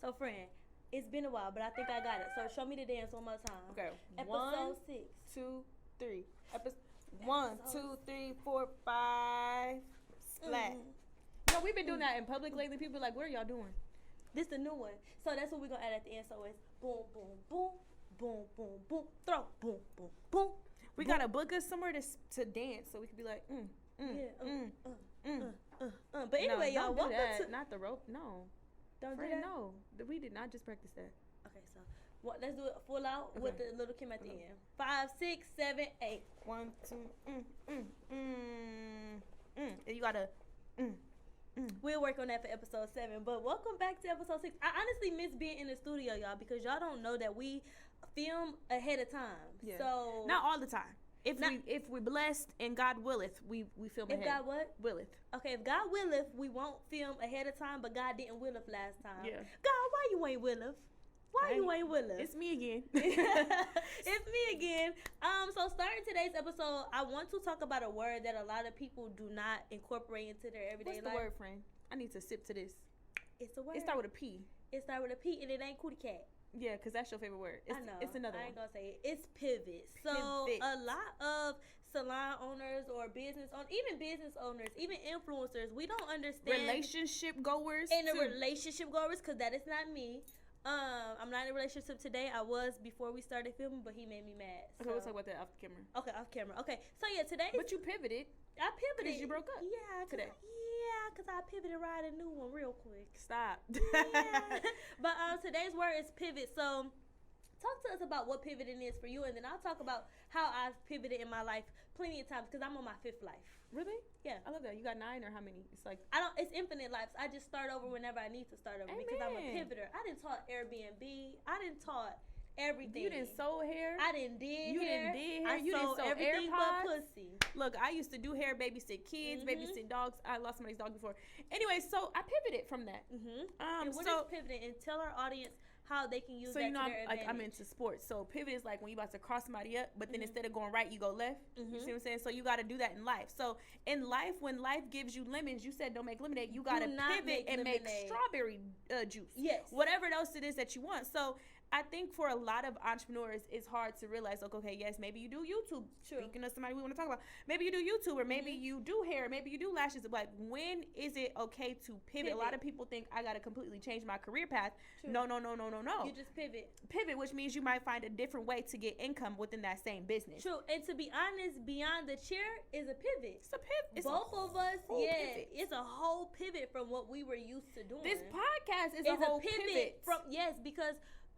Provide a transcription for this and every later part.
So, friend, it's been a while, but I think I got it. So, show me the dance one more time. Okay. Episode 6. 2, 3. 1, 2, 3, 4, 5. Splat. No, we've been doing that in public lately. People are like, what are y'all doing? This the new one. So that's what we're gonna add at the end. So it's boom, boom, boom, boom, boom, boom, throw, boom, boom, boom. We gotta book us somewhere to dance so we could be like, But anyway, no, y'all, don't do welcome that. to. Not the rope. No. Don't Friend, do that. no. We did not just practice that. Okay, so let's do it full out with the little Kim at the Okay. end. 5, 6, 7, 8. 1, 2, You gotta. We'll work on that for episode 7. But welcome back to episode 6. I honestly miss being in the studio, y'all, because y'all don't know that we film ahead of time. Yeah. So Not all the time. If we're blessed and God willeth, we film if ahead. God what? Willeth. Okay, if God willeth, we won't film ahead of time, but God didn't willeth last time. Yeah. God, why you ain't willeth? Why you ain't willeth? It's me again. It's me again. So starting today's episode, I want to talk about a word that a lot of people do not incorporate into their everyday What's life. the word, friend? I need to sip to this. It's a word. It start with a P. It start with a P, and it ain't cootie cat. Yeah, because that's your favorite word. I know. It's another I ain't one. gonna say it. It's pivot. So Pivot. a lot of salon owners or business owners, even business owners, even influencers, we don't understand Relationship goers. in a too. relationship goers, because that is not me. I'm not in a relationship today. I was before we started filming, but he made me mad. Okay, we'll talk about that off the camera. Okay, off camera. Okay, so yeah, today. But you pivoted. I pivoted. Because you broke up. Yeah, today. Because I pivoted right a new one real quick. Stop. Yeah. But today's word is pivot. So talk to us about what pivoting is for you, and then I'll talk about how I've pivoted in my life plenty of times, because I'm on my 5th life. Really? Yeah. I love that. You got 9 or how many? It's like It's infinite lives. I just start over whenever I need to start over because I'm a Amen. pivoter. I didn't taught Airbnb. I didn't taught everything. you didn't sew hair. I didn't did You hair. didn't did hair. I You didn't sold sew everything AirPods. but pussy. Look, I used to do hair, babysit kids, Mhm. babysit dogs. I lost somebody's dog before. Anyway, so I pivoted from that. And what so is pivoting? And tell our audience how they can use so that you know, to their advantage. I'm into sports. So pivot is like when you about to cross somebody up, but then instead of going right, you go left. You see what I'm saying? So you got to do that in life. So in life, when life gives you lemons, you said don't make lemonade. You got to pivot and make strawberry juice. Yes. Whatever else it is that you want. So I think for a lot of entrepreneurs, it's hard to realize, like, okay, yes, maybe you do YouTube. True. Speaking of somebody we want to talk about, maybe you do YouTube, or maybe you do hair, maybe you do lashes. Like, when is it okay to pivot? A lot of people think I got to completely change my career path. True. No. You just pivot. Pivot, which means you might find a different way to get income within that same business. True. And to be honest, beyond the chair is a pivot. It's a pivot. It's Both of us, pivot. it's a whole pivot from what we were used to doing. This podcast is It's a whole pivot. from because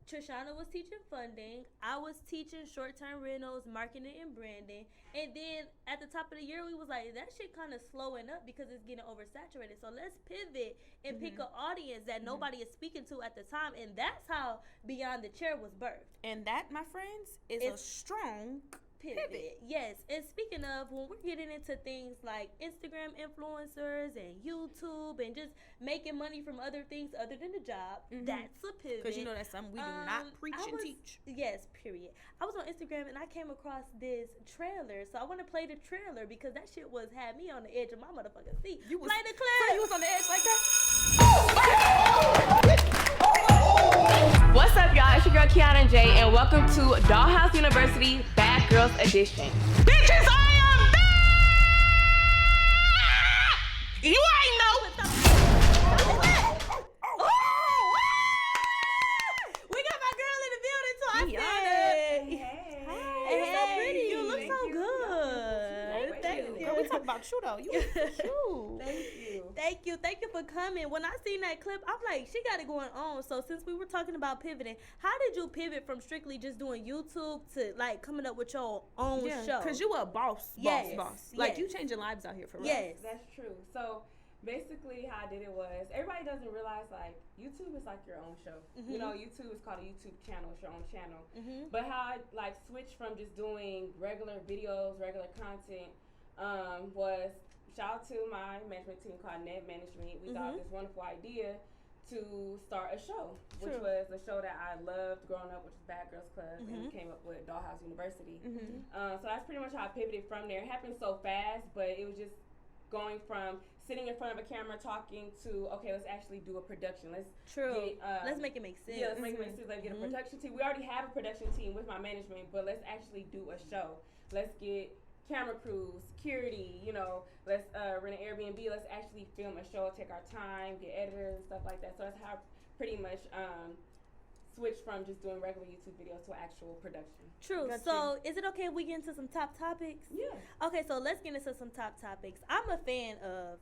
Trishana was teaching funding, I was teaching short-term rentals, marketing and branding, and then at the top of the year we was like, that shit kind of slowing up because it's getting oversaturated. So let's pivot and pick an audience that nobody is speaking to at the time, and that's how Beyond the Chair was birthed. And that, my friends, is a strong pivot. Yes. And speaking of, when we're getting into things like Instagram influencers and YouTube and just making money from other things other than the job, that's a pivot. Because you know that's something we do not preach and teach. Yes, period. I was on Instagram and I came across this trailer, so I want to play the trailer because that shit had me on the edge of my motherfucking seat. Play the clip. So you was on the edge like that? What's up, y'all? It's your girl Kiana J, and welcome to Dollhouse University Bad Girls Edition. Bitches, I am back! You ain't know. We got my girl in the building, so I Kiana. said, You're so pretty. You look so good. Thank you. Girl, we talk about you though. You look cute. Thank you for coming. When I seen that clip, I'm like, she got it going on. So since we were talking about pivoting, how did you pivot from strictly just doing YouTube to like coming up with your own show? Because you a boss. Like you changing lives out here for real. Yes. That's true. So basically how I did it was, everybody doesn't realize like YouTube is like your own show. You know, YouTube is called a YouTube channel. It's your own channel. But how I like switched from just doing regular videos, regular content, was shout out to my management team called Net Management. We thought this wonderful idea to start a show, which was a show that I loved growing up, which is Bad Girls Club, and we came up with Dollhouse University. So that's pretty much how I pivoted from there. It happened so fast, but it was just going from sitting in front of a camera talking to, okay, let's actually do a production. Let's let's make it make sense. Yeah, let's make it make sense. Let's get a production team. We already have a production team with my management, but let's actually do a show. Let's get camera crews, security, let's rent an Airbnb. Let's actually film a show, take our time, get editors and stuff like that. So that's how pretty much switch from just doing regular YouTube videos to actual production. True. So is it okay if we get into some top topics? Yeah. Okay, so let's get into some top topics. I'm a fan of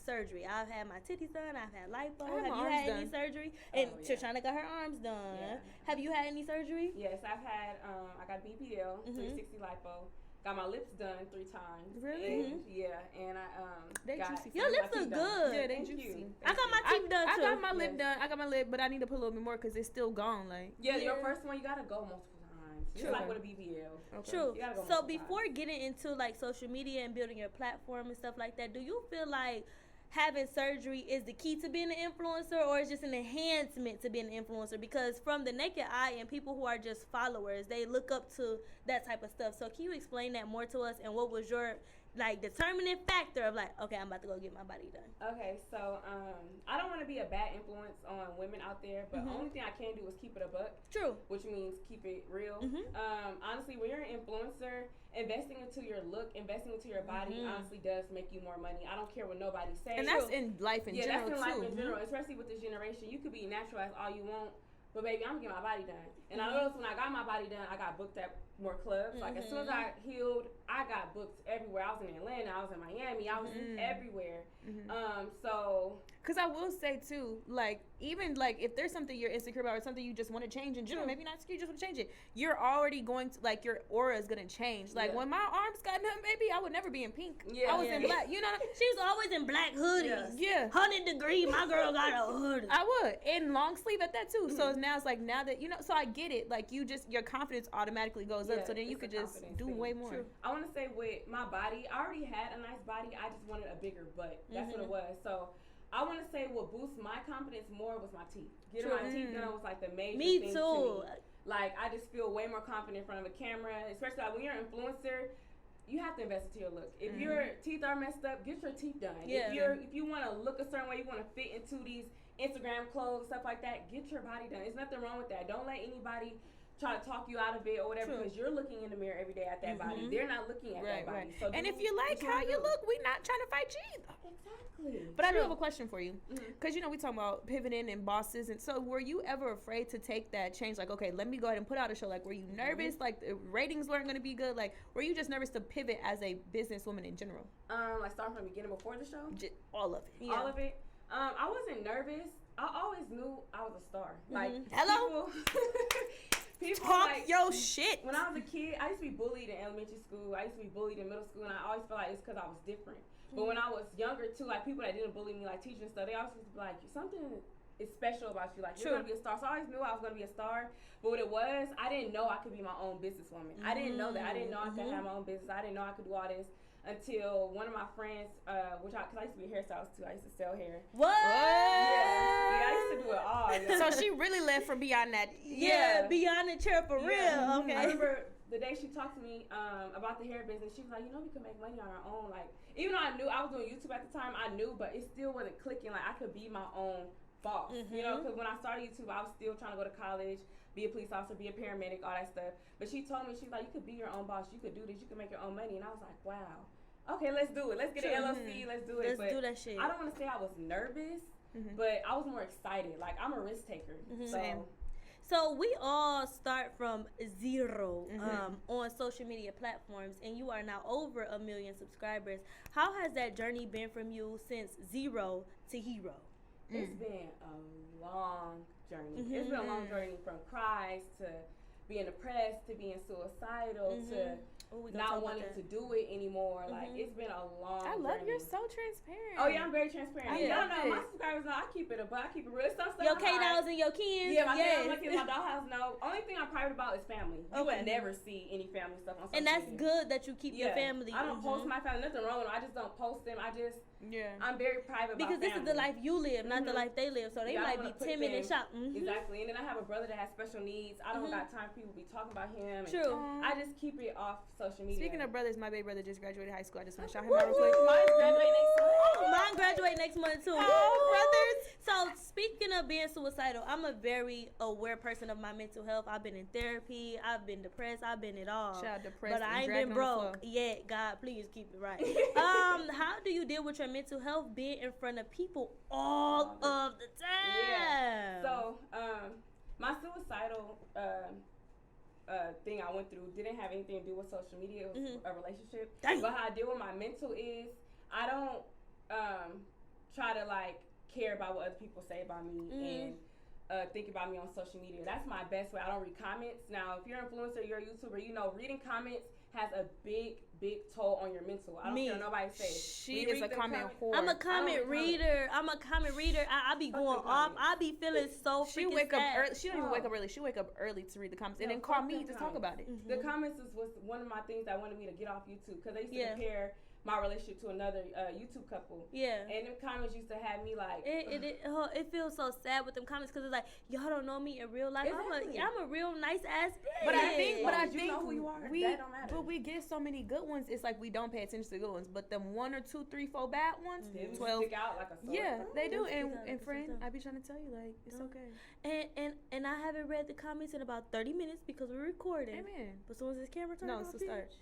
surgery. I've had my titties done. I've had lipo. Have you had any surgery? And Shoshana got her arms done. Yeah. Have you had any surgery? Yes, I've had. I got BBL, 360 lipo. Got my lips done 3 times. Really? And, and I your lips look good. Yeah, they juicy. I got my teeth done too. I got my lip done. I got my lip, but I need to put a little bit more because it's still gone. Like your first one, you gotta go multiple times. Just like with a BBL. Okay. True. So before getting into like social media and building your platform and stuff like that, do you feel like having surgery is the key to being an influencer, or is just an enhancement to being an influencer? Because from the naked eye and people who are just followers, they look up to that type of stuff. So can you explain that more to us, and what was your like determining factor of like, okay, I'm about to go get my body done? Okay, so I don't want to be a bad influence on women out there, but the only thing I can do is keep it a buck. True. Which means keep it real. Honestly, when you're an influencer, investing into your look, investing into your body honestly does make you more money. I don't care what nobody says. And that's in life in general, that's in life in general, especially with this generation. You could be natural as all you want, but baby, I'm gonna get my body done. And I noticed when I got my body done, I got booked at more clubs. Like as soon as I healed, I got booked everywhere. I was in Atlanta, I was in Miami, I was everywhere. So because I will say too, like even like if there's something you're insecure about or something you just want to change in general, maybe not insecure, you just want to change it, you're already going to, like, your aura is gonna change. Like when my arms got done, baby, I would never be in pink. I was in black. You know what I mean? She was always in black hoodies. Yeah. 100 degree, my girl got a hoodie. I would. And long sleeve at that too. So now it's like, now that so I get it. Like your confidence automatically goes up. So then you could just do way more. True. I want to say with my body, I already had a nice body. I just wanted a bigger butt. That's what it was. So I want to say what boosts my confidence more was my teeth. Getting my teeth done was like the major thing to me. Like I just feel way more confident in front of a camera, especially like when you're an influencer. You have to invest into your look. If your teeth are messed up, get your teeth done. Yeah. If you want to look a certain way, you want to fit into these Instagram clothes, stuff like that, get your body done. There's nothing wrong with that. Don't let anybody try to talk you out of it or whatever, because you're looking in the mirror every day at that body. They're not looking at that body. So and if you like how you look, we're not trying to fight you either. Exactly. But I do have a question for you, because we talking about pivoting and bosses, and so were you ever afraid to take that change? Like, okay, let me go ahead and put out a show. Like, were you nervous? Like, the ratings weren't going to be good. Like, were you just nervous to pivot as a businesswoman in general? Like starting from the beginning before the show. All of it. All of it. I wasn't nervous. I always knew I was a star. Like, hello. People talk like, your shit. When I was a kid, I used to be bullied in elementary school. I used to be bullied in middle school, and I always felt like it's because I was different. But when I was younger too, like people that didn't bully me, like teachers and stuff, they always used to be like, something is special about you. Like you're gonna be a star. So I always knew I was gonna be a star. But what it was, I didn't know I could be my own businesswoman. I didn't know that. I didn't know I could have my own business. I didn't know I could do all this until one of my friends, because I used to be a hairstylist too. I used to sell hair. What? Yeah, I used to do it all. So she really left from beyond that. Beyond the chair for real. Okay. I remember the day she talked to me about the hair business. She was like, we could make money on our own. Like, even though I knew I was doing YouTube at the time, I knew, but it still wasn't clicking. Like, I could be my own boss. Because when I started YouTube, I was still trying to go to college, be a police officer, be a paramedic, all that stuff. But she told me, she's like, you could be your own boss. You could do this. You could make your own money. And I was like, wow. Okay, let's do it. Let's get an LLC. Let's do it. Let's do that shit. I don't want to say I was nervous, but I was more excited. Like, I'm a risk taker. So we all start from zero on social media platforms, and you are now over 1 million subscribers. How has that journey been from you since zero to hero? It's been a long journey. It's been a long journey from cries to being depressed to being suicidal to not wanting to do it anymore. Like, it's been a long I love journey. you're so transparent. Oh, yeah, I'm very transparent. Y'all know, my subscribers know I keep it a buck. I keep it real. Some stuff your K-Dolls and your kids. Yeah, my kids, my dollhouse know. Only thing I'm private about is family. You would never see any family stuff on social media. And that's good that you keep your family. I don't post my family. Nothing wrong with them. I just don't post them. I just I'm very private because this is the life you live, not the life they live. So they might be timid and shy. Exactly. And then I have a brother that has special needs. I don't got time for people to be talking about him. True. I just keep it off social media. Speaking of brothers, my baby brother just graduated high school. I just want to shout him out real quick. Mine's Mine graduate graduating next month. next month too. Oh, brothers. So speaking of being suicidal, I'm a very aware person of my mental health. I've been in therapy. I've been depressed. I've been it all. Child depressed, but I ain't been broke yet. God, please keep it right. How do you deal with your mental health being in front of people all of the time? Yeah. So my suicidal thing I went through didn't have anything to do with social media. It was a relationship. Dang. But how I deal with my mental is I don't try to like care about what other people say about me and think about me on social media. That's my best way. I don't read comments. Now, if you're an influencer, you're a YouTuber, you know, reading comments has a big toll on your mental. I don't care what nobody says. She is a comment whore. I'm a comment reader. I be going off. I be feeling so freaking She wake sad. up early. She don't even wake up early. She wake up early to read the comments and then call me to talk about it. The comments was one of my things that wanted me to get off YouTube because they used to compare my relationship to another YouTube couple. Yeah. And them comments used to have me like... It feels so sad with them comments because it's like, y'all don't know me in real life. Exactly. I'm a real nice ass bitch. But I think you know who you are. That don't matter. But we get so many good ones. It's like we don't pay attention to the good ones. But them 1 or 2, 3, 4 bad ones, 12. Stick out like a sword. Yeah, they do. And friend, I be trying to tell you, like, it's okay. And I haven't read the comments in about 30 minutes because we're recording. Amen. But as soon as this camera turns off, start.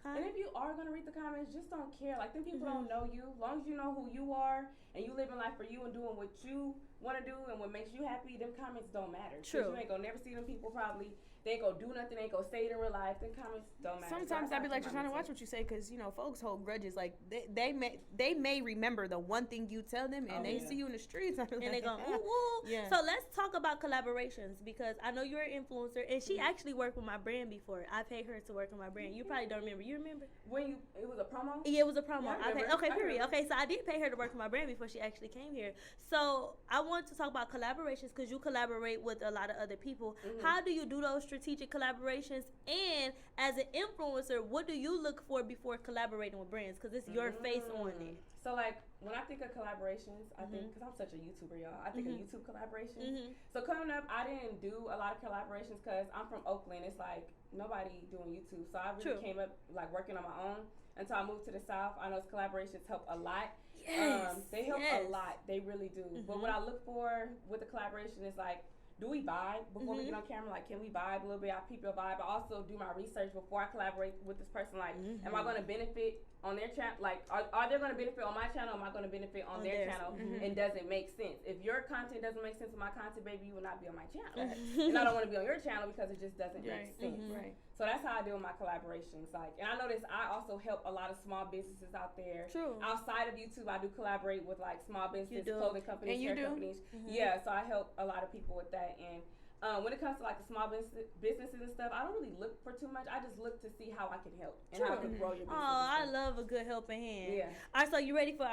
And if you are going to read the comments, just don't care. Like, them people don't know you. As long as you know who you are and you living life for you and doing what you want to do and what makes you happy, them comments don't matter. True. You ain't going to never see them people probably. They ain't going to do nothing. They ain't going to say it in real life. Them comments don't matter. Sometimes I be like, trying to watch what you say because, you know, folks hold grudges. Like, they may remember the one thing you tell them and they see you in the streets. And they go, ooh, ooh. Yeah. So let's talk about collaborations because I know you're an influencer and she actually worked with my brand before. I paid her to work on my brand. You probably don't remember. You remember? It was a promo? Yeah, it was a promo. Yeah, Period. Okay, so I did pay her to work on my brand before she actually came here. So I want to talk about collaborations because you collaborate with a lot of other people. How do you do those strategic collaborations? And as an influencer, what do you look for before collaborating with brands? Because it's your face on it. So, like, when I think of collaborations, I think, because I'm such a YouTuber, y'all, I think of YouTube collaborations. So, coming up, I didn't do a lot of collaborations because I'm from Oakland. It's like nobody doing YouTube. So, I really came up, like, working on my own until I moved to the South. I know collaborations help a lot. Yes. They help a lot. They really do. But what I look for with the collaboration is, like, do we vibe before we get on camera? Like, can we vibe a little bit? I peep your vibe. I also do my research before I collaborate with this person. Like, am I going to benefit on their channel? Like, are they going to benefit on my channel? Or am I going to benefit on their channel? And does it make sense? If your content doesn't make sense with my content, baby, you will not be on my channel. And I don't want to be on your channel because it just doesn't make sense. Right. So that's how I deal with my collaborations. Like, and I notice I also help a lot of small businesses out there. True. Outside of YouTube, I do collaborate with like small businesses, clothing companies, hair companies. Yeah, so I help a lot of people with that. And when it comes to like the small businesses and stuff, I don't really look for too much. I just look to see how I can help and how I can grow your business. Oh, I love a good helping hand. Yeah. All right, so you ready for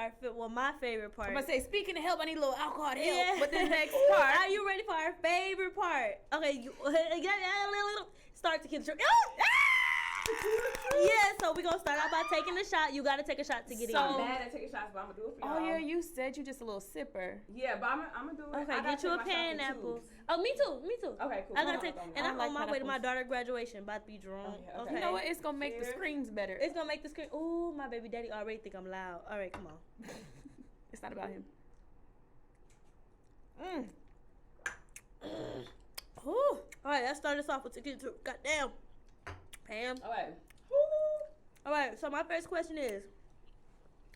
my favorite part? I'm gonna say, speaking of help, I need a little alcohol to help. But the next part. Are you ready for our favorite part? Okay, start to get yeah, so we're gonna start out by taking a shot. You gotta take a shot to get in. I'm bad at taking shots, but I'm gonna do it for y'all. Oh yeah, you said you just a little sipper. Yeah, but I'm gonna do it. Okay, get you a pineapple. Oh, me too. Okay, cool. I gotta take, and I'm on my way to my daughter's graduation. About to be drunk. Okay. You know what? It's gonna make the screens better. It's gonna make the screen. Ooh, my baby daddy already think I'm loud. All right, come on. It's not about him. Ooh. All right, let's start this off with tequila. Goddamn. Pam. All right, so my first question is,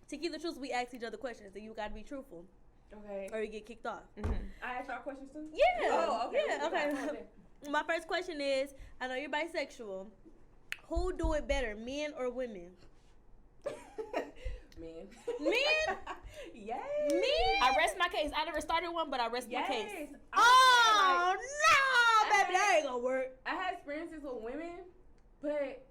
Tequila Truths, we ask each other questions, and you got to be truthful. Okay. Or you get kicked off. I ask y'all questions too? Yeah. Oh, okay. Yeah, okay. My first question is, I know you're bisexual. Who do it better, men or women? Men. Men? Yes. Men? I rest my case. I never started one, but I rest my case. Oh, no, baby, that ain't gonna work. I had experiences with women, but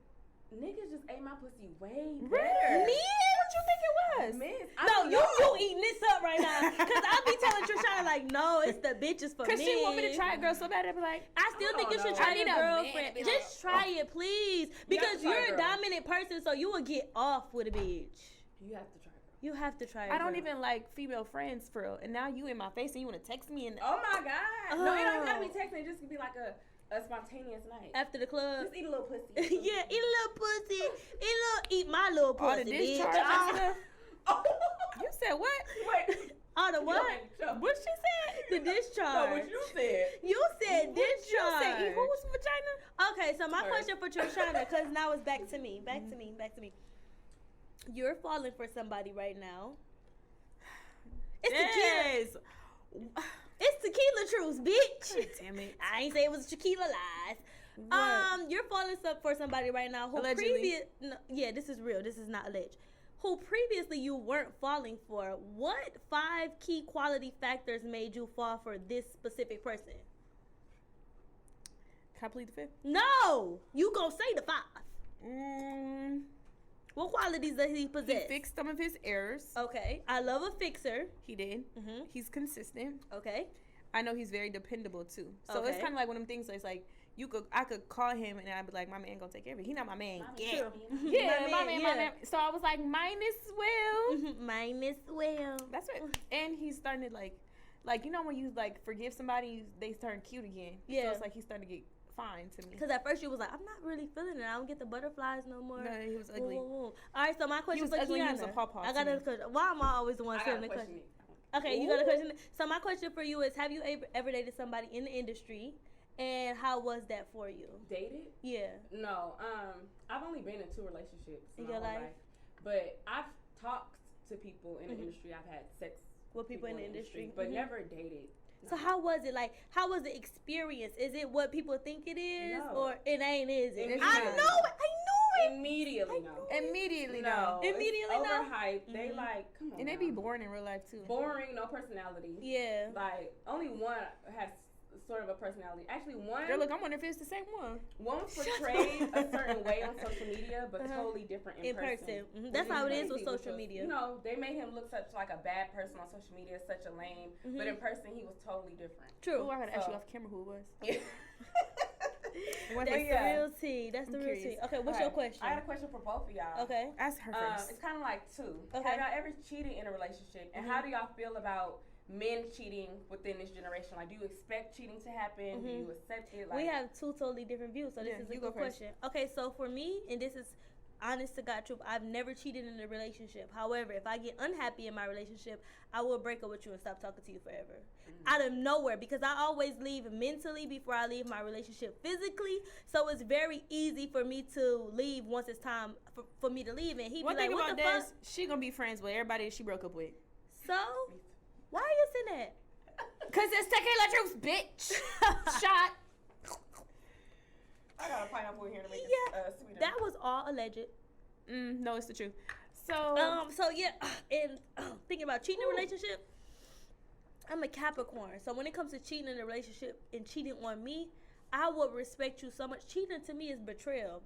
niggas just ate my pussy way better. Men? What you think it was? Men. No, you eating this up right now. Because I be telling Trishana, like, no, it's the bitches for men. Because she want me to try a girl so bad, I be like, I still think you should try your girlfriend. Just try it, please. Because you're a dominant person, so you will get off with a bitch. You have to try. You have to try it. I don't even like female friends for real. And now you in my face and you want to text me and oh my God. No, it don't even have to be texting. It just could be like a spontaneous night. After the club. Just eat a little pussy. Yeah, eat a little pussy. Eat my little pussy. all the discharge and stuff. You said what? Wait. All the what? What she said? The discharge. No, what you said. You said discharge. You said whose vagina? Okay, so my question for Trishana, because now it's back to me. Back to me. You're falling for somebody right now. It's tequila. It's tequila truths, bitch. God damn it. I ain't say it was tequila lies. What? You're falling for somebody right now who Allegedly. yeah, this is real. This is not alleged. Who previously you weren't falling for. What 5 key quality factors made you fall for this specific person? Can I plead the fifth? No, you gonna say the 5. What qualities does he possess? He fixed some of his errors. Okay, I love a fixer. He did. Mm-hmm. He's consistent. Okay. I know he's very dependable too. So Okay. it's kind of like one of them things. It's like I could call him and I'd be like, my man gonna take care of it. He not my man. True. Yeah, My my man. man. So I was like, mine as well. Mine as well. That's right. And he's starting to like you know when you like forgive somebody, they turn cute again. Yeah. So it's like he's starting to get fine to me. Because at first you was like, I'm not really feeling it. I don't get the butterflies no more. No, he was ugly. All right, so my question was for ugly, Kiana. he was a pawpaw I to got me. a question. Why am I always the one I got feeling a the question? question. Okay, you got a question. So my question for you is, have you ever dated somebody in the industry, and how was that for you? Dated? Yeah. No. I've only been in 2 relationships In my your whole life? But I've talked to people in the industry. I've had sex With people in the industry. but Mhm. never dated. So how was it? Like, how was the experience? Is it what people think it is, No. or it ain't? Is it? It is I not. know it. Immediately no. Immediately No. no. Immediately it's no. overhyped. They like, come on. And they now. be boring in real life too. boring, no personality. Yeah. Like only one has sort of a personality. Actually, one Girl, look, I'm wondering if it's the same one. was portrayed a certain way on social media, but totally different in person. Mhm. That's how it is with Crazy, social because, media. You know, they made him look such like a bad person on social media, such a lame. But in person, he was totally different. True. Oh, I gotta ask you So- off camera who it was. That's the real tea. That's the I'm real curious. tea. Okay, what's All your right. question? I had a question for both of y'all. Okay. Ask her first. It's kind of like 2. Okay. Have y'all ever cheated in a relationship? And how do y'all feel about men cheating within this generation? Like, do you expect cheating to happen? Do you accept it? Like, We have 2 totally different views, so this Yeah, is a you good go first. question. Okay, so for me, and this is honest to God truth, I've never cheated in a relationship. However, if I get unhappy in my relationship, I will break up with you and stop talking to you forever. Out of nowhere, because I always leave mentally before I leave my relationship physically. So it's very easy for me to leave once it's time for me to leave. And he'd One be like, thing what about the Des, fuck? she gonna be friends with everybody she broke up with. So, why are you saying that? Cause it's Tequila Juice, bitch. Shot. I got a pineapple in here to make Yeah, it sweeter. that was all alleged. No, it's the truth. So, So yeah, and thinking about cheating in a relationship, I'm a Capricorn. So when it comes to cheating in a relationship and cheating on me, I would respect you so much. Cheating to me is betrayal.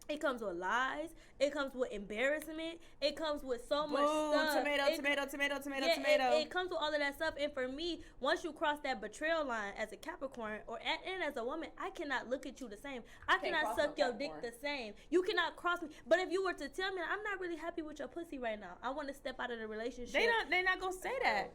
It comes with lies. It comes with embarrassment. It comes with so much stuff. tomato. It comes with all of that stuff. And for me, once you cross that betrayal line as a Capricorn and as a woman, I cannot look at you the same. I cannot cross suck no your dick Capricorn. the same. You cannot cross me. But if you were to tell me, I'm not really happy with your pussy right now, I want to step out of the relationship. They not gonna say that.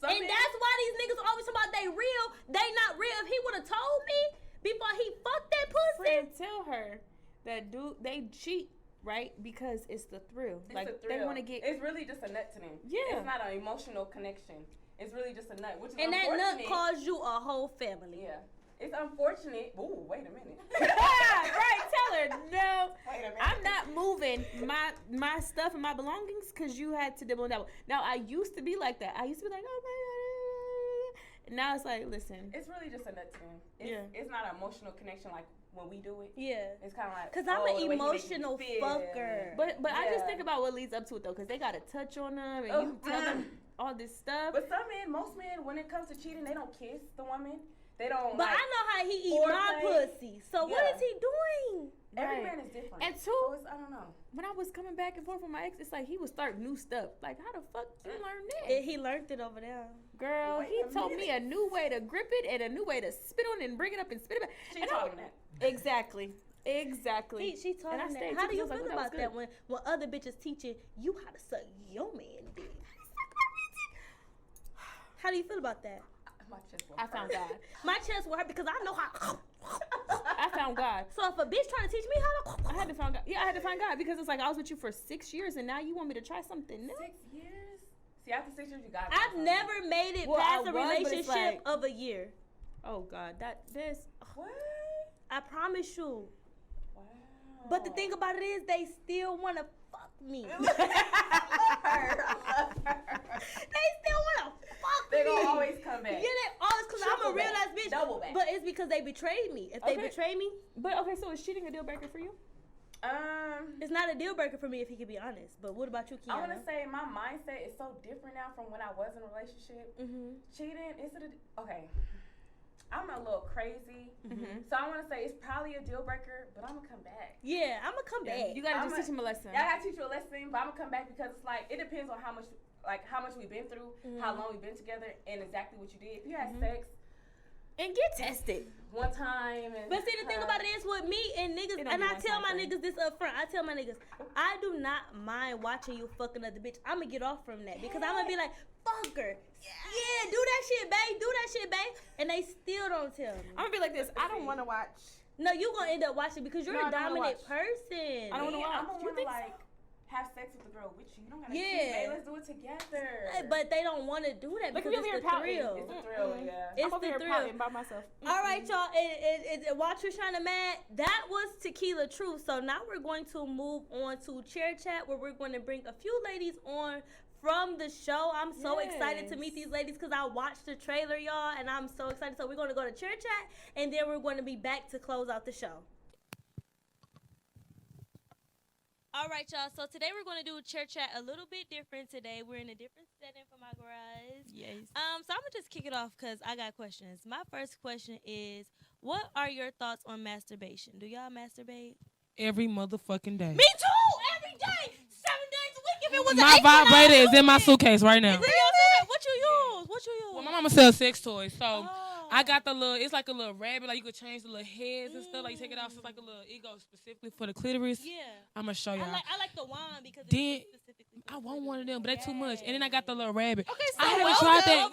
And that's why these niggas always talking about they real. They not real. If he would have told me before he fucked that pussy. Friend, tell her that they cheat, right? Because it's the thrill. It's like a thrill. they want to get. It's really just a nut to them. Yeah. It's not an emotional connection. It's really just a nut, which is And that unfortunate. nut caused you a whole family. Yeah. It's unfortunate. Ooh, wait a minute. Right, tell her no. Wait a minute. I'm not moving my stuff and my belongings because you had to dibble and dabble. Now I used to be like that. I used to be like, oh my god. And now it's like, listen. It's really just a nut to them. It's not an emotional connection like when we do it. Yeah. It's kind of like Cause I'm the way an he make you emotional feel. fucker. But I just Yeah. think about what leads up to it though, because they gotta touch on them and Oh, you tell them all this stuff. But some men, most men, when it comes to cheating, they don't kiss the woman. They don't. But like, I know how he eat my foreplay. pussy. So what Yeah. is he doing? Every Right. man is different. And two, so it's, I don't know. when I was coming back and forth with my ex, it's like he would start new stuff. Like, how the fuck you learn that? He learned it over there. Girl, Wait he a told me a minute. new way to grip it and a new way to spit on it and bring it up and spit it back. She And taught I- him that. Exactly. Exactly. She told him that. How do you feel about that when other bitches teaching you how to suck your man dick? How do you feel about that? My chest I found God. My chest will hurt because I know how. I found God. So if a bitch trying to teach me how to, I had to find God. Yeah, I had to find God because it's like I was with you for 6 years and now you want me to try something new. 6 years? See, after 6 years, you got. I've never made it past a relationship of a year. Oh God, this. What? I promise you. Wow. But the thing about it is, they still want to fuck me. I love her. They still want to fuck me. They gonna always come back. Yeah, they always, because I'm a real ass bitch. Double back. But it's because they betrayed me. If they betray me. But okay, so is cheating a deal breaker for you? It's not a deal breaker for me if he can be honest. But what about you, Kiana? I want to say my mindset is so different now from when I was in a relationship. Mm-hmm. Cheating, okay. I'm a little crazy, so I want to say it's probably a deal breaker, but I'm gonna come back. Yeah, I'm gonna come back. You gotta just teach him a lesson. Yeah, I gotta teach you a lesson, but I'm gonna come back because it's like it depends on how much we've been through, how long we've been together, and exactly what you did. If you had sex and get tested one time, but see the thing about it is with me and niggas, and I tell my niggas this up front. I tell my niggas, I do not mind watching you fuck another bitch. I'm gonna get off from that because I'm gonna be like, fuck her. Yeah, do that shit, babe. Do that shit, babe. And they still don't tell me. I'm gonna be like this. I don't want to watch. No, you gonna end up watching because you're a dominant person. I don't want to watch. I'm gonna want to like have sex with the girl with you. You don't gotta cheat, babe. Let's do it together. But they don't want to do that because it's the thrill. It's the thrill, yeah. It's the thrill. By myself. All right, y'all. While Trishana mad, that was Tequila Truth. So now we're going to move on to Chair Chat, where we're going to bring a few ladies on from the show. I'm so excited to meet these ladies because I watched the trailer, y'all, and I'm so excited. So we're going to go to Chair Chat, and then we're going to be back to close out the show. All right, y'all. So today we're going to do a Chair Chat a little bit different today. We're in a different setting for my garage. Yes. So I'm going to just kick it off because I got questions. My first question is, what are your thoughts on masturbation? Do y'all masturbate? Every motherfucking day. Me too! Every day! 7 days a week if it was my vibrator is in my suitcase right now. Really? What you use? Well, my mama sells sex toys, so I got the little, it's like a little rabbit, like you could change the little heads and stuff, like you take it off, so it's like a little, it goes specifically for the clitoris. Yeah. I'm going to show y'all. I like the wand because then, it's specifically I want one of them, but that's too much. And then I got the little rabbit. Okay, so I haven't tried that.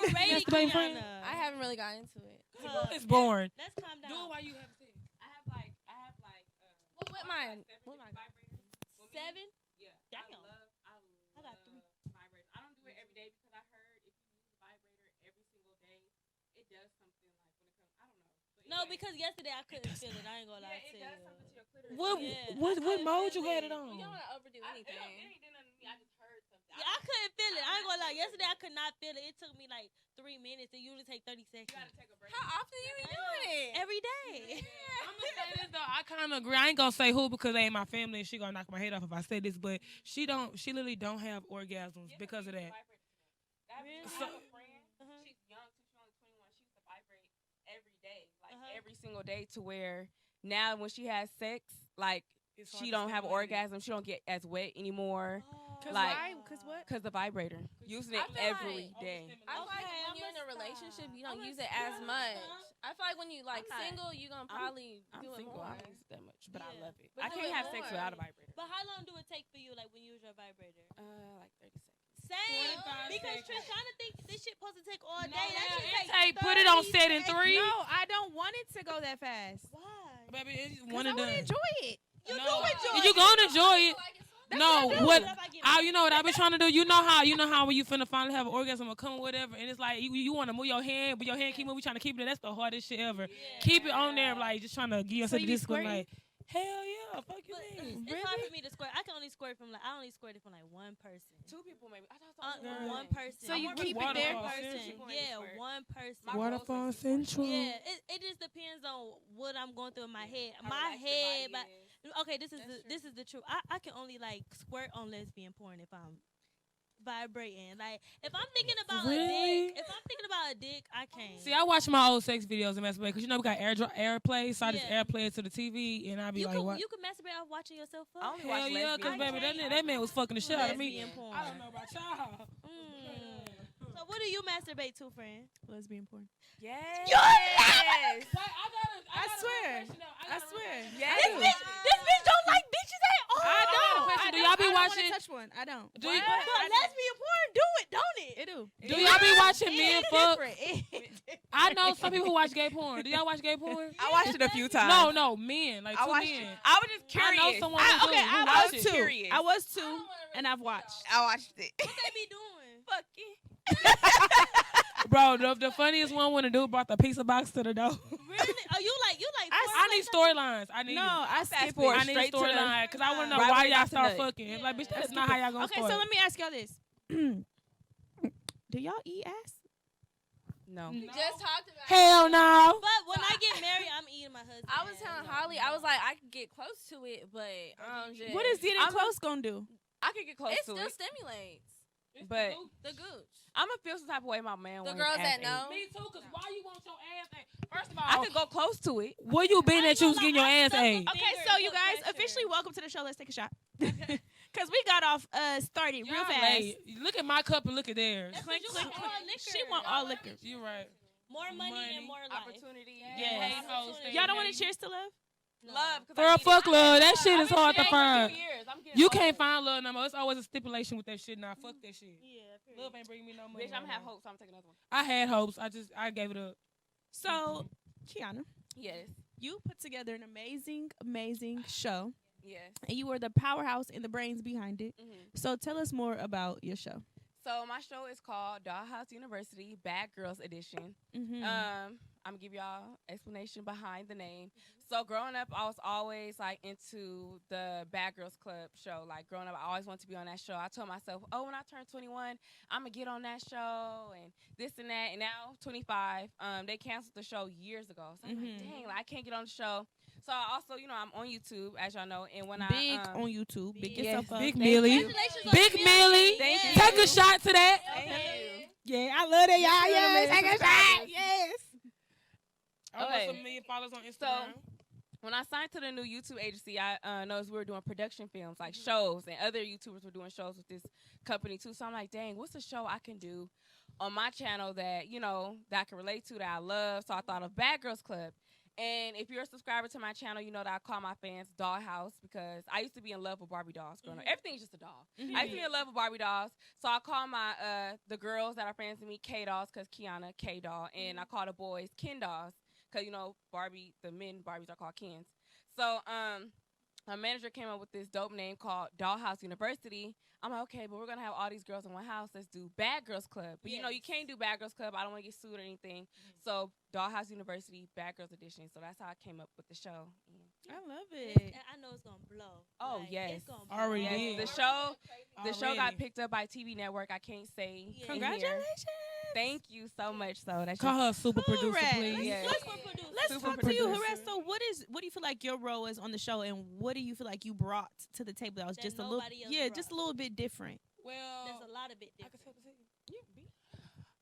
I haven't really got into it. It's boring. Let's calm down. Do it while you have sex. I have like. What mine? 7? Yeah. Damn. I got 3 vibrators. I don't do it every day because I heard if you use a vibrator every single day, it does something like when it comes. I don't know. No, because yesterday I couldn't feel it. I ain't gonna lie to you. It does something to your clitoris. What mode you had it on? You don't want to overdo anything. It ain't done nothing to me. I just heard something. Yeah, I couldn't feel it. I ain't gonna lie. Yesterday I could not feel it. It took me like 3 minutes. It usually take 30 seconds. You gotta take a break. How often you be doing it? Every day. I'm gonna say this though. I kind of agree. I ain't gonna say who because they ain't my family and she gonna knock my head off if I say this, but she literally don't have orgasms because of that. I have a friend. She's young too. She's only 21. She used to vibrate every day, like every single day, to where now when she has sex, like she don't have orgasm. She don't get as wet anymore. Cause like, why? Cause what? Cause the vibrator. Using it every day. I feel like when you're in a relationship, you don't use it as much. I feel like when you single, you're gonna probably do it more. I don't use it that much, but I love it. But I can't have sex without a vibrator. But how long do it take for you, like when you use your vibrator? Like 30 seconds. Same. 25 Because seconds. Trishana think this shit supposed to take all day. No, That shit it take put it on 30 set in 3. No, I don't want it to go that fast. Why? Baby, it's Cause one I and want to done. enjoy it. You do enjoy it. You gonna enjoy it. No, what? I You know what I been trying to do. You know how when you finna finally have an orgasm or come or whatever, and it's like you want to move your hand, but your hand keep moving, trying to keep it. That's the hardest shit ever. Keep it on there, like just trying to give yourself this one, like hell yeah, fuck you mean. It's hard for me to squirt. I can only squirt from I only squirt it from like one person. 2 people maybe. I thought One person. So you One keep it there? person. Yeah, one person. Waterfall Central. Yeah, it just depends on what I'm going through in my head. My head, but okay, this is the truth. I can only like squirt on lesbian porn if I'm vibrating. Like if I'm thinking about a dick, I can't. See, I watch my old sex videos and masturbate because we got airplay, so I just airplay it to the TV, and I be what? You can masturbate off watching yourself fuck. Hell yeah, because baby, that man was fucking the shit out of me. Porn. I don't know about y'all. So what do you masturbate to, friend? Lesbian porn. Yes. Yes. I swear. I swear. Yes. This bitch watch it? Touch one. I don't. Do you, But lesbian porn do it, don't it? It do. do y'all be watching men fuck? Different. I know some people who watch gay porn. Do y'all watch gay porn? I watched it a few times. No, men. Like I two watched men. it. I was just curious. I know someone who do. Who I watch was it. two. I was two, and I've watched. I watched it. What they be doing? Fucking. Bro, the funniest one when the dude brought the pizza box to the door. Really? Oh, you like? I need storylines. I need. No, I skip forward I need a straight to the- storyline because I want to know Right why when they y'all got to start nut. fucking. Like, bitch, that's not how y'all gonna Okay, start. so let me ask y'all this: do y'all eat ass? No. We just talked about Hell no. But when I get married, I'm eating my husband. I was telling Holly, I was like, I could get close to it, but just, What is getting close gonna do? I could get close it to still it, stimulates but the gooch. I'm gonna feel some type of way my man. The want his girls ass that ate. know. Me too, because why you want your ass ate? First of all, I could go close to it. where you been that you was getting your ass ate? Okay, so you guys officially welcome to the show. Let's take a shot. Cause we got off started real Y'all fast. late. Look at my cup and look at theirs. Clink, you clink, want clink. all liquor. She want all liquor. You right. more money and more life. Opportunity. Yes. Hate hoes, stay Y'all don't want hating. to cheers to love? Love. 'cause For I a need fuck it. love, that shit I've is been hard to dating for 2 find. years. I'm getting You old. can't find love no more. It's always a stipulation with that shit now. Fuck that shit. Yeah. Love ain't bringing me no money. Bitch, I'm no gonna have more. hope, so I'm taking another one. I had hopes. I gave it up. So, Kiana, Yes. you put together an amazing show, Yes. and you were the powerhouse and the brains behind it. Mm-hmm. So tell us more about your show. So my show is called Dollhouse University Bad Girls Edition. Mm-hmm. I'm gonna give y'all explanation behind the name. So growing up, I was always like into the Bad Girls Club show. Like growing up, I always wanted to be on that show. I told myself, oh, when I turn 21, I'm gonna get on that show and this and that. And now 25, they canceled the show years ago. So I'm like, dang, like, I can't get on the show. So I also, I'm on YouTube, as y'all know. And when Big I on YouTube. Big yes, yourself up. Big Thank Millie. you. Big Millie. Thank you. Take a shot to that. Thank you. Yeah, I love that, y'all. Yes, take a shot. Yes. I Okay. want some million followers on So Instagram. when I signed to the new YouTube agency, I noticed we were doing production films, like shows, and other YouTubers were doing shows with this company too. So I'm like, dang, what's a show I can do on my channel that, that I can relate to, that I love? So I thought of Bad Girls Club. And if you're a subscriber to my channel, you know that I call my fans Dollhouse, because I used to be in love with Barbie dolls growing up. Everything's just a doll. I used to be in love with Barbie dolls. So I call my the girls that are friends with me K dolls, because Kiana, K doll. And I call the boys Ken dolls, because, Barbie, the men Barbies are called Kens. So my manager came up with this dope name called Dollhouse University. I'm like, okay, but we're going to have all these girls in one house. Let's do Bad Girls Club. But, you can't do Bad Girls Club. I don't want to get sued or anything. So Dollhouse University Bad Girls Edition. So that's how I came up with the show. I love it. And I know it's gonna blow. Oh, Like, yes. It's gonna blow. Already Yes, did. the show got Already. picked up by TV Network. I can't say. Yeah. in Congratulations. here. Thank you so much. So that's Call her a super producer, Hooray. please. Yes. Let's Super talk to you, producer. Harass. So what do you feel like your role is on the show, and what do you feel like you brought to the table that was That just a little, nobody else just a brought? little bit different? Well, There's a lot of bit I can different. tell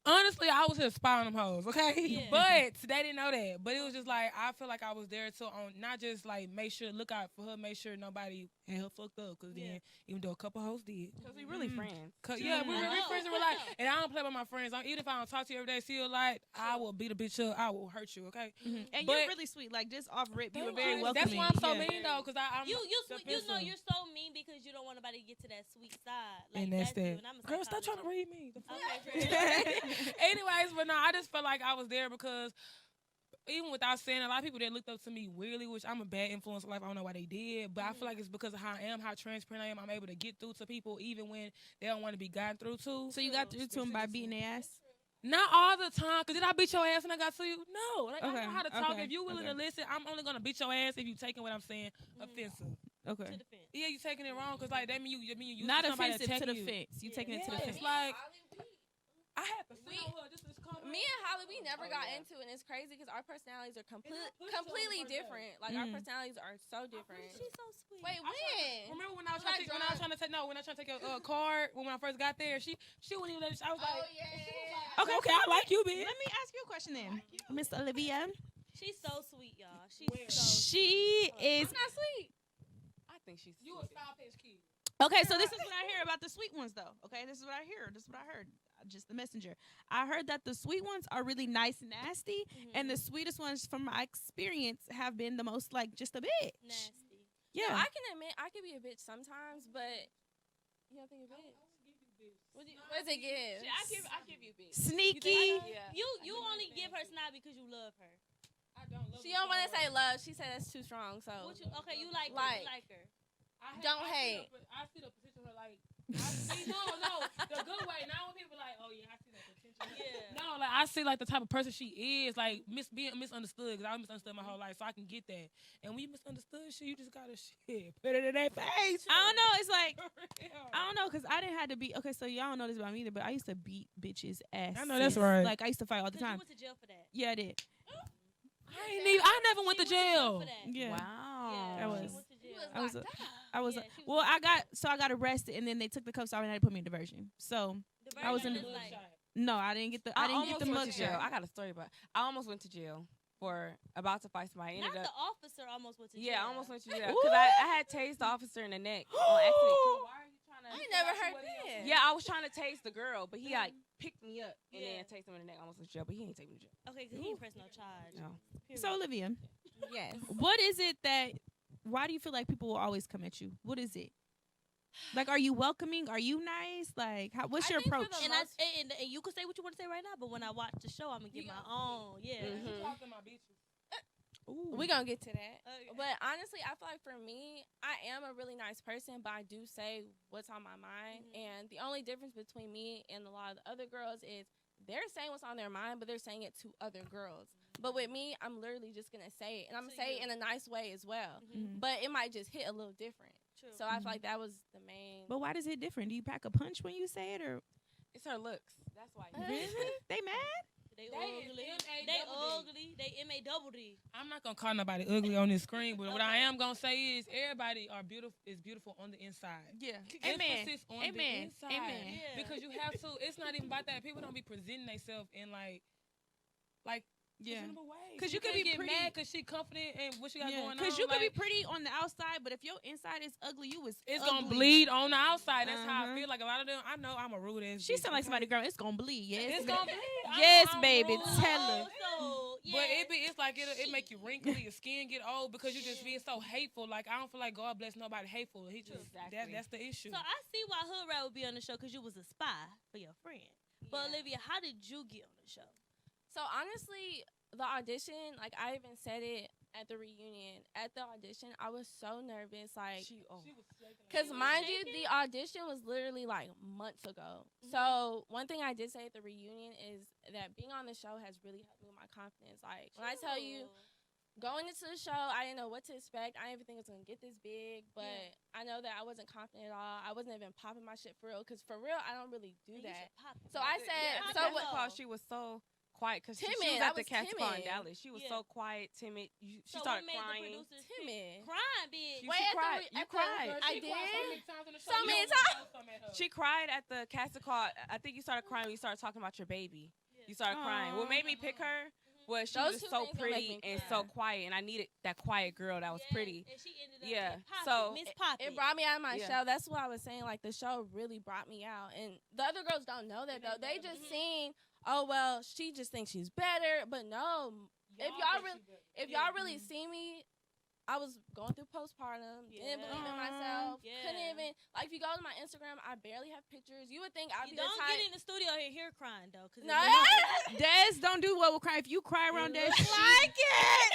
honestly, I was here spying them hoes, okay? Yeah. But they didn't know that. But it was just like, I feel like I was there to not just like make sure, look out for her, make sure nobody had her fucked up. Because then, even though a couple hoes did. Because we really friends. Yeah, we I were know. friends in real life. And I don't play with my friends. Even if I don't talk to you every day, still like, I will beat a bitch up. I will hurt you, okay? And But- you're really sweet. Like just off rip, you were Thank very you. welcoming. That's why I'm so Yeah. mean though, because I'm You sweet, defensive. you're so mean because you don't want nobody to get to that sweet side. Like, And that's you, that. and I'm a Girl, stop trying to psychologist. read me. The fuck? Okay. Anyways, but no, I just felt like I was there because even without saying, a lot of people that looked up to me weirdly, which I'm a bad influence in life. I don't know why they did, but I feel like it's because of how I am, how transparent I am. I'm able to get through to people even when they don't want to be gotten through to. So you got through to him by beating their ass? Not all the time, because did I beat your ass when I got to you? No. Like, I Okay, know how to talk. okay, If you willing to listen, I'm only going to beat your ass if you taking what I'm saying offensive. Okay. To the fence. Yeah, you taking it wrong, because like, that mean you Not somebody offensive to attacking the you. fence. You taking it to the Yeah, fence. it's like, I had to sit on her just to come Me and Holly, we never got into it, and it's crazy because our personalities are completely different. Like our personalities are so different. She's so sweet. Wait, when? Remember when I was Was I trying to take, when I was trying to take a card when I first got there, she wouldn't even let it. I was like, okay, I like you, bitch. Let me ask you a question then, Miss Olivia. She's so sweet, y'all. She's so She is I'm not sweet. I think she's You a South Edge kid. okay. So this is what I hear about the sweet ones, though. Okay, this is what I hear. This is what I heard. Just the messenger. I heard that the sweet ones are really nice and nasty, and the sweetest ones, from my experience, have been the most like just a bitch. nasty. Yeah. No, I can admit I can be a bitch sometimes, but You don't think you're bitch? What's it give? I give you bitch. Sneaky. You only give her snot because you love her. I don't love She don't want to say love. She said that's too strong. So Okay, you like her. You like her. Don't hate. I see the potential of her like. No, the good way. Not when people like, oh yeah, I see that potential. Yeah. No, like I see like the type of person she is, like being misunderstood. Because I was misunderstood my whole life, so I can get that. And when you misunderstood shit, you just gotta put it in their face. I don't know. It's like I don't know because I didn't have to be. Okay, so y'all don't know this about me either, but I used to beat bitches ass. I know that's right. Like I used to fight all the time. You went to jail for that. Yeah, I did. I never went to jail. Yeah. Wow. That was. I was Well, I got arrested and then they took the cuffs off and had to put me in diversion. So I was in the. No, I didn't get the. I didn't get the mug shot. I got a story about. I almost went to jail for about to fight somebody. Not the officer almost went to jail. Yeah, I almost went to jail because I had tased the officer in the neck on accident. Why are you trying to? I ain't never heard that. Yeah, I was trying to tase the girl, but he like picked me up and then tased him in the neck. I almost went to jail, but he ain't take me to jail. Okay, because he ain't pressed no charge. No. So Olivia, Yes. what is it that? Why do you feel like people will always come at you? What is it? Like, are you welcoming? Are you nice? Like, what's your approach? And you can say what you want to say right now, but when I watch the show, I'm gonna get my own. Yeah. Mm-hmm. Talking my bitches. We're going to get to that. Okay. But honestly, I feel like for me, I am a really nice person, but I do say what's on my mind. Mm-hmm. And the only difference between me and a lot of the other girls is they're saying what's on their mind, but they're saying it to other girls. Mm-hmm. But with me, I'm literally just going to say it. And I'm going to say it in a nice way as well. Mm-hmm. But it might just hit a little different. True. So I feel like that was the main. But why does it different? Do you pack a punch when you say it, or it's her looks? That's why. Really? They mad? They ugly. They M-A-double-D. I'm not gonna call nobody ugly on this screen, but what I am gonna say is everybody is beautiful on the inside. Yeah. Amen. On the inside. Amen. Yeah. Because you have to. It's not even about that. People don't be presenting themselves in like. Yeah, because you could be pretty mad because she confident and what she got going on. Because you could be pretty on the outside, but if your inside is ugly, it's gonna bleed on the outside. That's how I feel. Like a lot of them, I know I'm a rude ass. She sound like somebody, girl. It's gonna bleed. Yes, it's gonna bleed. Yes, baby. Tell her. But it's like it make you wrinkly, your skin get old because you just being so hateful. Like I don't feel like God bless nobody hateful. He just that's the issue. So I see why Hood Rat would be on the show because you was a spy for your friend. But Olivia, how did you get on the show? So honestly, the audition, like I even said it at the reunion. At the audition, I was so nervous, like, because mind you, the audition was literally like months ago. Mm-hmm. So one thing I did say at the reunion is that being on the show has really helped me with my confidence. Like when I tell you, going into the show, I didn't know what to expect. I didn't even think it was gonna get this big, but I know that I wasn't confident at all. I wasn't even popping my shit for real, because for real, I don't really do that. So I said, she was so quiet because she was at the Castle in Dallas. She was so quiet, timid. She started crying. Timid. Crying, bitch. You cried. I did. So many times. She cried at the Castle Call. I think you started crying when you started talking about your baby. You started crying. What made me pick her was she was so pretty and so quiet, and I needed that quiet girl that was pretty. And she ended up so Miss Poppy. It brought me out of my shell. That's what I was saying. Like the show really brought me out, and the other girls don't know that though. They just seen, oh well, she just thinks she's better, but no. If y'all really see me, I was going through postpartum, didn't believe in myself, couldn't even, like, if you go to my Instagram, I barely have pictures. You would think I'd be the type. Don't get in the studio and hear crying, though. No. Des don't do well with crying. If you cry around Des, she like it.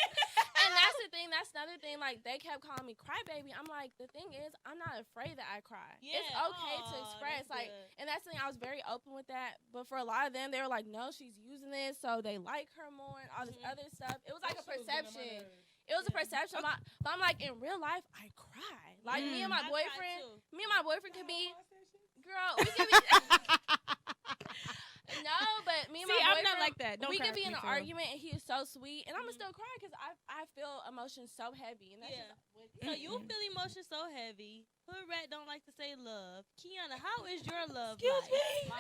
And that's the thing. That's another thing. Like, they kept calling me crybaby. I'm like, the thing is, I'm not afraid that I cry. Yeah. It's okay to express. Like, and that's the thing. I was very open with that. But for a lot of them, they were like, no, she's using this, so they like her more and all this other stuff. It was like a perception. It was a perception, but I'm like, in real life, I cry. Like, me and my boyfriend could be, girl, we could be, no, but me and my boyfriend, I'm not like that. We could be in an argument, and he is so sweet, and I'm going to still cry, because I feel emotions so heavy, and that's just so you feel emotions so heavy. Hood Rat don't like to say love. Kiana, how is your love life? Excuse me?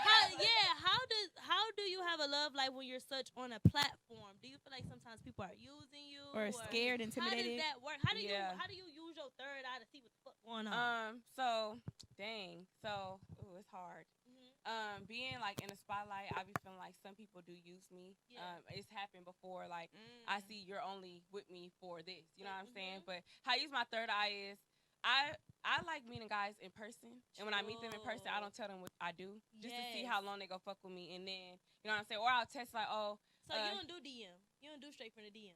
How do you have a love life when you're such on a platform? Do you feel like sometimes people are using you? Or scared, intimidated? How does that work? How do you use your third eye to see what the fuck going on? It's hard. Being like in the spotlight, I be feeling like some people do use me. It's happened before. Like I see you're only with me for this. You know what I'm saying? But how I use my third eye is I like meeting guys in person, and when I meet them in person, I don't tell them what I do, just to see how long they go fuck with me, and then you know what I'm saying, or I'll text like, oh. So you don't do DM. You don't do straight from the DM.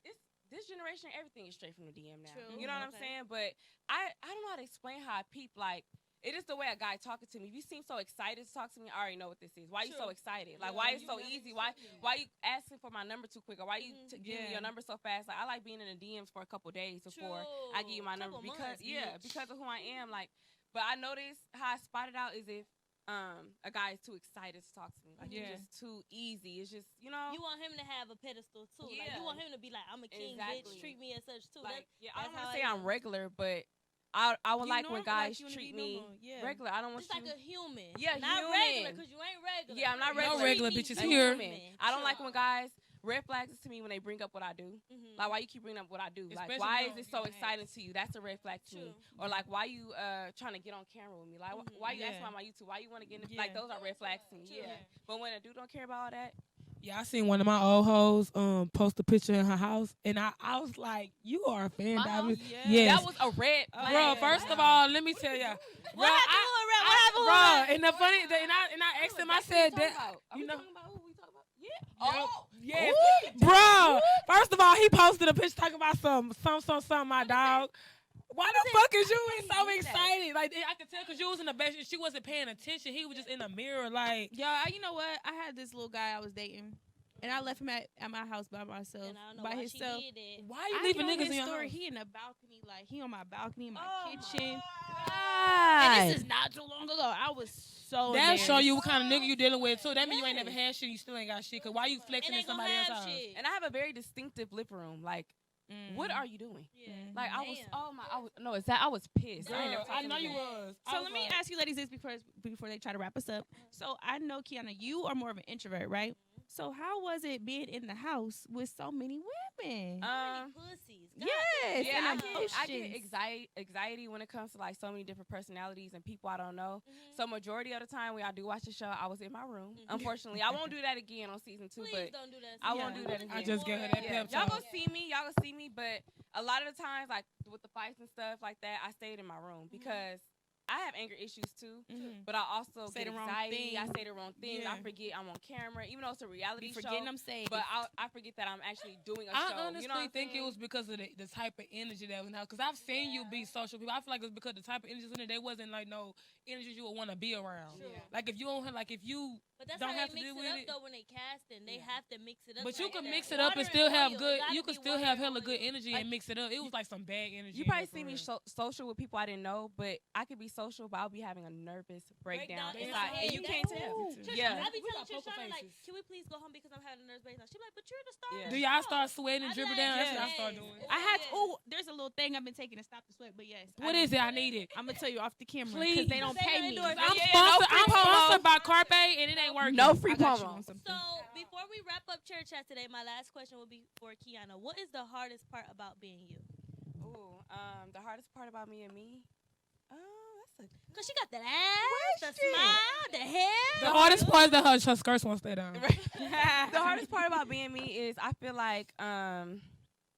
It's this generation. Everything is straight from the DM now. True. You know what I'm saying? But I don't know how to explain how I peep like. It is the way a guy talking to me. If you seem so excited to talk to me, I already know what this is. Why you so excited? Like, why it's so easy? Why you asking for my number too quick? Or why you giving me your number so fast? Like, I like being in the DMs for a couple days before I give you my number because of who I am. Like, but I noticed how I spotted out is if a guy is too excited to talk to me. Like, it's just too easy. It's just, you know. You want him to have a pedestal too. Yeah. Like, you want him to be like, I'm a king, bitch. Treat me as such too. Like, I don't want to say I'm regular, but. I would like when guys treat me regular. I don't want you. It's like a human. Yeah, not human. regular because you ain't regular. Yeah, I'm not regular. No regular bitches here. I don't like when guys red flags to me when they bring up what I do. Like, why you keep bringing up what I do? Like, why is it so exciting to you? That's a red flag to me. Or like, why you trying to get on camera with me? Like, why you asking about my YouTube? Why you want to get in? Like, those are red flags to me. Yeah. But when a dude don't care about all that. Yeah, I seen one of my old hoes post a picture in her house, and I was like, "You are a fan, David." Yes. That was a red flag. Bro, first of all, let me tell you, what happened? Bro, and the funny, and I asked him, I said that, you know. Talking about who we talking about? Yeah. Yes. Bro, first of all, he posted a picture talking about some my dog. Why the fuck is you so excited? Like, I could tell because you was in the bed and she wasn't paying attention. He was just in the mirror, like. Yo, you know what? I had this little guy I was dating, and I left him at my house by myself, by himself. Why you leaving niggas in your house? He in the balcony, like, he on my balcony in my kitchen. And this is not too long ago. I was so that show you what kind of nigga you dealing with, too. That mean you ain't never had shit, you still ain't got shit. Because why you flexing in somebody else's house? And I have a very distinctive lip room, like. What are you doing? Yeah. Like, I was pissed. Girl, I know you was. So let me ask you ladies this before they try to wrap us up. So I know, Kiana, you are more of an introvert, right? So how was it being in the house with so many women? Pussies. Yes. Yeah, I get anxiety when it comes to like so many different personalities and people I don't know. So majority of the time when I do watch the show, I was in my room. Unfortunately, I won't do that again on season 2. Please don't do that. I won't do that again. I just gave her that pep talk. Y'all gonna see me, but a lot of the times, like with the fights and stuff like that, I stayed in my room because I have anger issues too, but I also get anxiety. I say the wrong things. I forget I'm on camera, even though it's a reality show. Forgetting I'm safe. But I forget that I'm actually doing a show. I honestly you know think it was because of the type of energy that was now. Because I've seen you be social people. I feel like it was because the type of energy in there wasn't like no energy you would want to be around. Sure. Like if you don't have, like if you. But that's don't how have they to mix deal it with up though when they casting. They have to mix it up. But like you can that. mix it up and still have good. You can still have hella good energy and mix it up. It was like some bad energy. You probably see me social with people I didn't know, but I could be social, but I'll be having a nervous breakdown inside, and you can't tell. Yeah, I be telling Trishana like, can we please go home because I'm having a nervous breakdown? She be like, but you're the star. Do y'all start sweating and dribble down? That's what I start doing. I had there's a little thing I've been taking to stop the sweat, but yes. What is it? I need it. I'm gonna tell you off the camera because they don't pay me. I'm sponsored by Carpe, and it ain't working. No free promo. So before we wrap up church chat today, my last question will be for Kiana. What is the hardest part about being you? The hardest part about me and me. Cause she got that ass, the smile, the hair. The hardest part is that her skirts won't stay down. The hardest part about being me is I feel like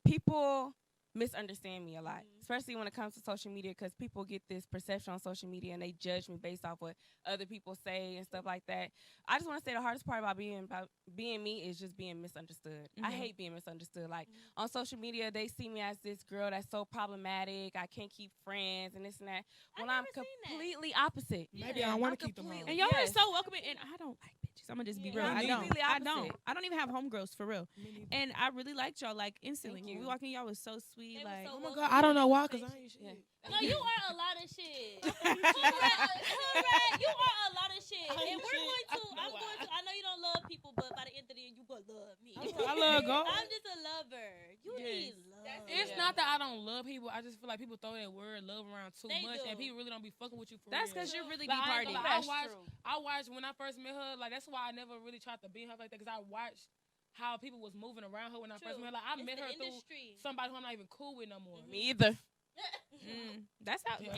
people misunderstand me a lot, especially when it comes to social media, because people get this perception on social media and they judge me based off what other people say and stuff like that. I just want to say the hardest part about being me is just being misunderstood. I hate being misunderstood. Like on social media, they see me as this girl that's so problematic. I can't keep friends and this and that. When I'm completely opposite. Maybe I want to keep them on. And y'all are so welcoming, and I don't like bitches. I'm gonna just be real. I don't even have homegirls for real. And I really liked y'all like instantly. When we walked in, y'all was so sweet. Like, oh my God, I don't know why, cause I ain't shit. No, you are a lot of shit. Correct. You are a lot of shit. And I'm going to, I know you don't love people, but by the end of the day, you gonna love me. I love God. I'm just a lover. You need love. It's not that I don't love people. I just feel like people throw that word love around too much, and people really don't be fucking with you for real. That's because you're really deep party. I watched when I first met her. Like that's why I never really tried to be her like that, because I watched how people was moving around her when I first met her. Like I met her through somebody who I'm not even cool with no more. Me either. That's how. That's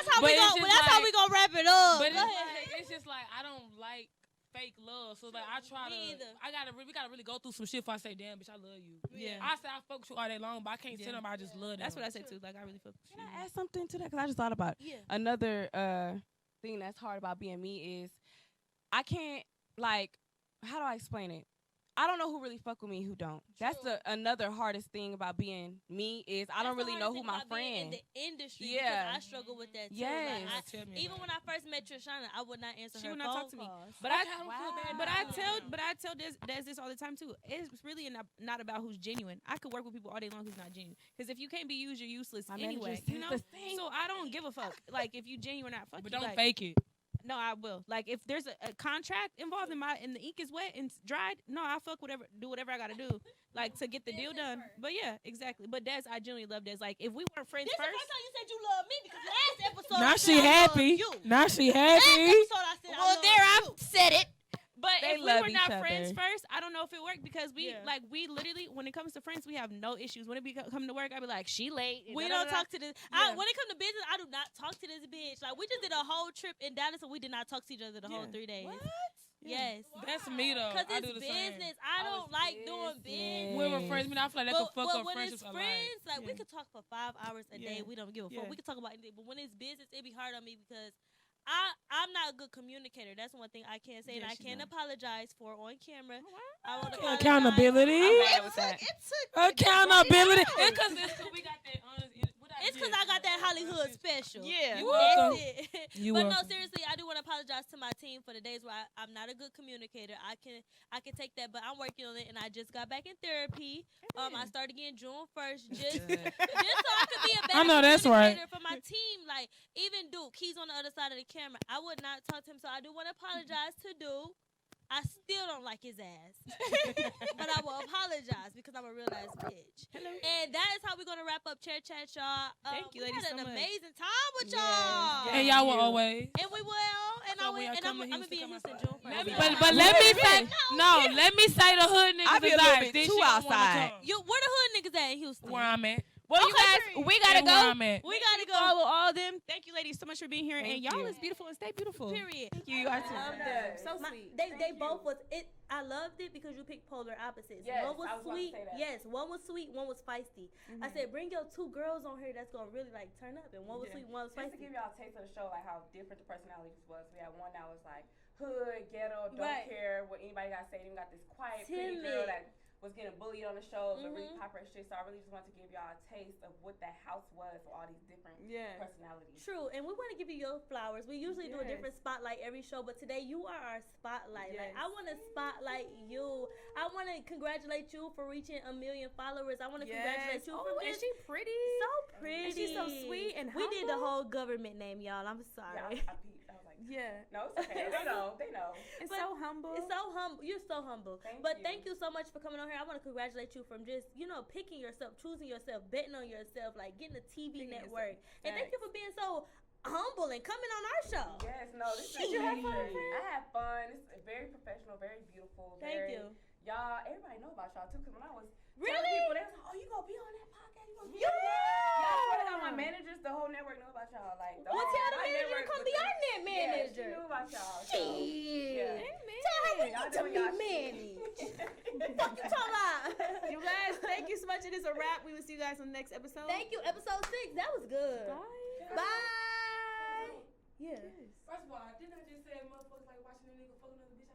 how we gonna wrap it up. But it's just like I don't like fake love. So like I try we gotta really go through some shit before I say, damn, bitch, I love you. Yeah. I say I fuck with you all day long, but I can't tell them I just love them. That's what I say too. Like I really fuck with you. Can I add something to that? Because I just thought about another thing that's hard about being me is I can't, like, how do I explain it? I don't know who really fuck with me and who don't. True. That's another hardest thing about being me is I don't really know who my friend. In the industry, because I struggle with that too. Yes. Like even when I first met Trishana, I would not answer her phone talk to me. But I tell Des this all the time too. It's really not about who's genuine. I could work with people all day long who's not genuine. Because if you can't be used, you're useless anyway. You know. So I don't give a fuck. Like if you genuine or not, fuck. But you, don't fake it. No, I will. Like if there's a contract involved and the ink is wet and dried, no, I'll do whatever I gotta do, like to get the deal done. But yeah, exactly. But Des, I genuinely love Des. Like if we weren't friends this first. This is the first time you said you love me because last episode. Now she happy. Now she happy. Last episode I said I said it. But they if we were not friends other. first, I don't know if it worked because we literally, when it comes to friends, we have no issues. When it come to work, I be like, she late. We don't talk to this. When it comes to business, I do not talk to this bitch. Like we just did a whole trip in Dallas and we did not talk to each other the whole 3 days. What? Yes. That's me though. Because I it's do the business. same. I don't like doing business. When we're friends, I feel like that could fuck up friendships a lot. Friends, like we could talk for 5 hours a day. We don't give a fuck. Yeah. We could talk about anything. But when it's business, it be hard on me because I'm not a good communicator. That's one thing I can't say, and I can't apologize for on camera. I want to accountability. I'm bad with that. Accountability. It's because we got that honest. It's because I got that Hollywood special. Yeah. You welcome. That's it. You but welcome. no, seriously, I do want to apologize to my team for the days where I'm not a good communicator. I can take that, but I'm working on it, and I just got back in therapy. I started again June 1st, just so I could be a better communicator for my team. Like even Duke, he's on the other side of the camera. I would not talk to him, so I do want to apologize to Duke. I still don't like his ass. But I will apologize because I'm a real ass bitch. Hello. And that is how we're going to wrap up Chair Chat, y'all. Thank you, ladies, we had so an much. amazing time with y'all. And y'all will always. And we will. And I'm going to be in Houston June 1st. But let me say, let me say the hood niggas I be a little bit too outside. Where the hood niggas at in Houston? Where I'm at. Well, you guys, we gotta go. We gotta go. Follow all of them. Thank you, ladies, so much for being here. And y'all is beautiful and stay beautiful. Period. Thank you. You are too. So sweet. They both was it. I loved it because you picked polar opposites. Yes, one was sweet. Yes, one was sweet. One was feisty. I said, bring your two girls on here that's gonna really like turn up. And one was sweet. One was feisty. Just to give y'all a taste of the show, like how different the personalities was. We had one that was like hood, ghetto, don't care what anybody got to say. Even got this quiet, pretty girl that was getting bullied on the show, but really popular shit. So I really just wanted to give y'all a taste of what that house was with all these different personalities. True, and we want to give you your flowers. We usually do a different spotlight every show, but today you are our spotlight. Like I want to spotlight you. I want to congratulate you for reaching 1 million followers. I want to congratulate you for being she pretty? So pretty. And she's so sweet and humble. We did the whole government name, y'all. I'm sorry. Yeah, I peeped. I was like, no, it's okay. They know. It's so humble. It's so humble. You're so humble. Thank you so much for coming on here. I want to congratulate you from just, picking yourself, choosing yourself, betting on yourself, like getting a TV network. And thank you for being so humble and coming on our show. Yes, no, this is you have fun? I had fun. It's very professional, very beautiful. Thank you. Y'all, everybody know about y'all too, because when I was really? telling people, they was like, oh, you gonna be on that podcast? You gonna be on that? Y'all, my managers, the whole network know about y'all. Like, tell the manager to come be our net manager. Yeah, she knew about y'all. So, tell her we need to be managed. Fuck you talking about? You guys, thank you so much. It is a wrap. We will see you guys on the next episode. Thank you. Episode 6. That was good. Bye. Bye. Yeah. First of all, didn't I just say motherfuckers like watching a nigga fuck another bitch?